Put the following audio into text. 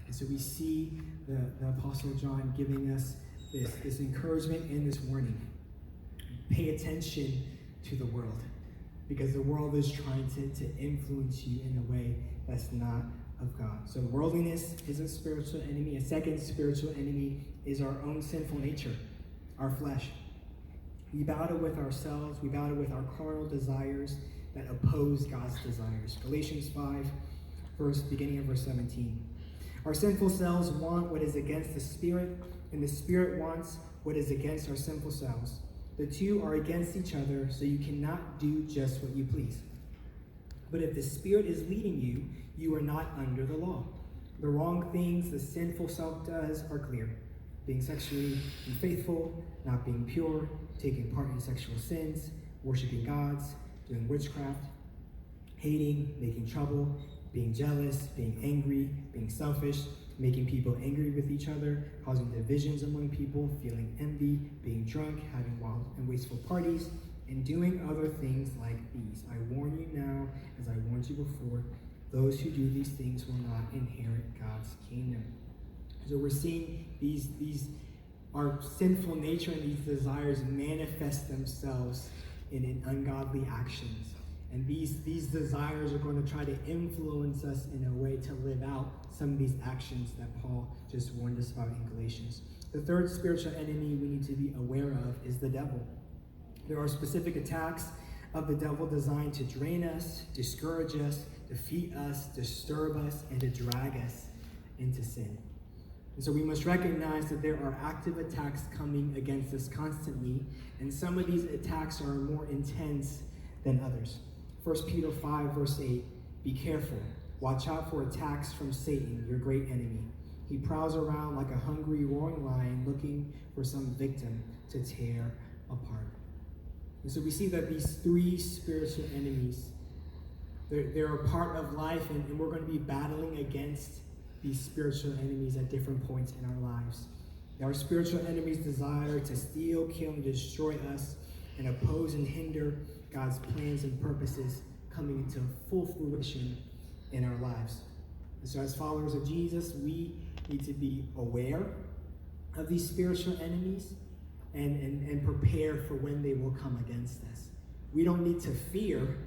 And so we see the Apostle John giving us this encouragement and this warning. Pay attention to the world, because the world is trying to influence you in a way that's not of God. So worldliness is a spiritual enemy. A second spiritual enemy is our own sinful nature, our flesh. We battle with ourselves. We battle with our carnal desires that oppose God's desires. Galatians 5, beginning of verse 17. Our sinful selves want what is against the Spirit, and the Spirit wants what is against our sinful selves. The two are against each other, so you cannot do just what you please. But if the Spirit is leading you, you are not under the law. The wrong things the sinful self does are clear: being sexually unfaithful, not being pure, taking part in sexual sins, worshiping gods, doing witchcraft, hating, making trouble, being jealous, being angry, being selfish, making people angry with each other, causing divisions among people, feeling envy, being drunk, having wild and wasteful parties, and doing other things like these. I warn you now, as I warned you before, those who do these things will not inherit God's kingdom. So we're seeing our sinful nature and these desires manifest themselves in ungodly actions. And these desires are going to try to influence us in a way to live out some of these actions that Paul just warned us about in Galatians. The third spiritual enemy we need to be aware of is the devil. There are specific attacks of the devil designed to drain us, discourage us, defeat us, disturb us, and to drag us into sin. And so we must recognize that there are active attacks coming against us constantly, and some of these attacks are more intense than others. 1 Peter 5, verse 8, be careful. Watch out for attacks from Satan, your great enemy. He prowls around like a hungry, roaring lion looking for some victim to tear apart. And so we see that these three spiritual enemies, they're a part of life, and we're going to be battling against these spiritual enemies at different points in our lives. Our spiritual enemies desire to steal, kill, and destroy us, and oppose and hinder God's plans and purposes coming into full fruition in our lives. And so as followers of Jesus, we need to be aware of these spiritual enemies and prepare for when they will come against us. We don't need to fear